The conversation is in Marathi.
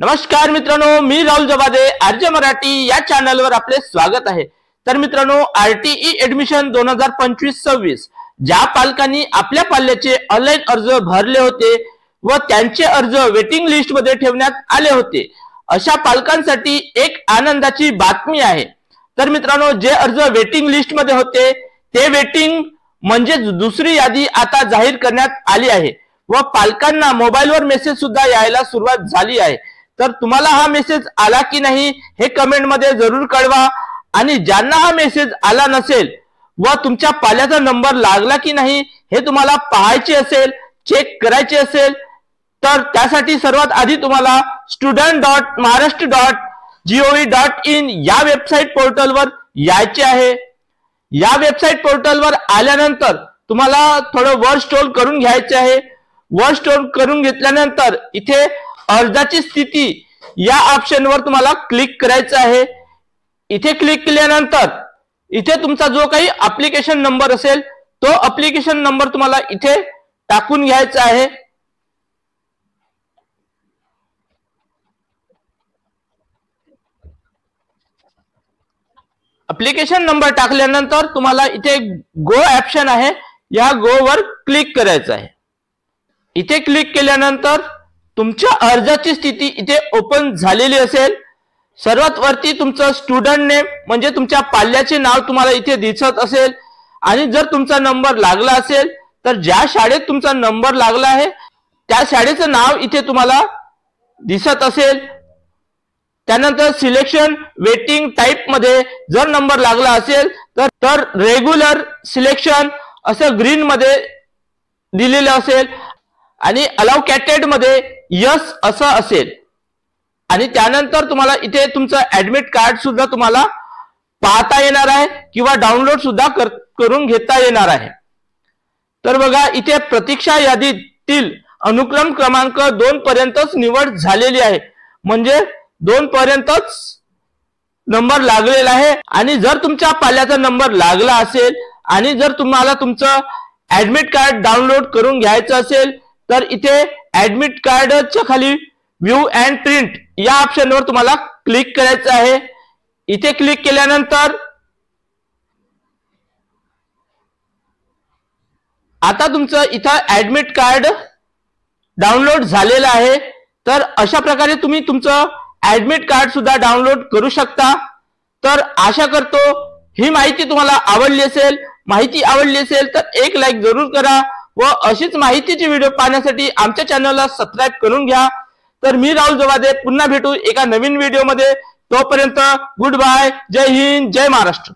नमस्कार मित्रांनो, मी राहुल जवादे आरजे मराठी या चॅनलवर आपले स्वागत आहे। तर मित्रांनो, आरटीई ऍडमिशन 2025-26 ज्या पालकांनी आपल्या पाल्याचे ऑनलाईन अर्ज भरले होते व त्यांचे अर्ज वेटिंग लिस्ट मध्ये ठेवण्यात आले होते, अशा पालकांसाठी एक आनंदाची बातमी आहे। तर मित्रांनो, जे अर्ज वेटिंग लिस्ट मध्ये होते ते वेटिंग म्हणजे दुसरी यादी आता जाहीर करण्यात आली आहे व पालकांना मोबाईलवर मेसेज सुद्धा यायला सुरुवात झाली आहे। तर तुम्हाला हा मेसेज आला की नाही हे कमेंट मध्ये जरूर कळवा। आणि ज्यांना हा मेसेज आला नसेल व तुमच्या पाल्याचा नंबर लागला की नाही हे तुम्हाला पाहायचे असेल, चेक करायचे असेल, तर त्यासाठी सर्वात आधी तुम्हाला student.maharashtra.gov.in या वेबसाईट पोर्टलवर यायचे आहे। या वेबसाईट पोर्टलवर आल्यानंतर तुम्हाला थोडं वर स्क्रॉल करून घ्यायचे आहे। वर स्क्रॉल करून घेतल्यानंतर इथे अर्जाची स्थिती या ऑप्शनवर तुम्हाला क्लिक करायचं आहे। इथे क्लिक केल्यानंतर इथे तुमचा जो काही ऍप्लिकेशन नंबर असेल तो ऍप्लिकेशन नंबर तुम्हाला इथे टाकून घ्यायचा आहे। ऍप्लिकेशन नंबर टाकल्यानंतर तुम्हाला इथे गो ऑप्शन आहे, या गो वर क्लिक करायचं आहे। इथे क्लिक केल्यानंतर तुमच्या अर्जाची स्थिती इथे ओपन झालेली असेल। सर्वात वरती तुमचं स्टुडंट नेम म्हणजे तुमच्या पाल्याचे नाव तुम्हाला इथे दिसत असेल आणि जर तुमचा नंबर लागला असेल तर ज्या शाळेत तुमचा नंबर लागला आहे त्या शाळेचं नाव इथे तुम्हाला दिसत असेल। त्यानंतर सिलेक्शन वेटिंग टाइप मध्ये जर नंबर लागला असेल तर रेग्युलर सिलेक्शन असं ग्रीन मध्ये दिलेलं असेल आणि अलाउ कॅटेड मध्ये यस असं असेल। आणि त्यानंतर तुम्हाला इथे तुमचं ऍडमिट कार्ड सुद्धा तुम्हाला पाहता येणार आहे किंवा डाउनलोड सुद्धा करून घेता येणार आहे। तर बघा, इथे प्रतीक्षा यादीतील अनुक्रम क्रमांक 2 पर्यंतच निवड झालेली आहे, म्हणजे 2 पर्यंतच नंबर लागलेला आहे। आणि जर तुमच्या पाल्याचा नंबर लागला असेल आणि जर तुम्हाला तुमचं ऍडमिट कार्ड डाउनलोड करून घ्यायचं असेल तर इथे ऍडमिट कार्डच्या खाली व्ह्यू अँड प्रिंट या ऑप्शनवर तुम्हाला क्लिक करायचं आहे। इथे क्लिक केल्यानंतर आता तुमचं इथं ऍडमिट कार्ड डाउनलोड झालेलं आहे। तर अशा प्रकारे तुम्ही तुमचं ऍडमिट कार्ड सुद्धा डाउनलोड करू शकता। तर आशा करतो ही माहिती तुम्हाला आवडली असेल। माहिती आवडली असेल तर एक लाईक जरूर करा व अशीच माहितीची व्हिडिओ पाहण्यासाठी आमच्या चॅनलला सबस्क्राईब करून घ्या। तर मी राहुल जवादे पुन्हा भेटू एका नवीन व्हिडिओ मध्ये। तोपर्यंत गुड बाय, जय हिंद, जय महाराष्ट्र।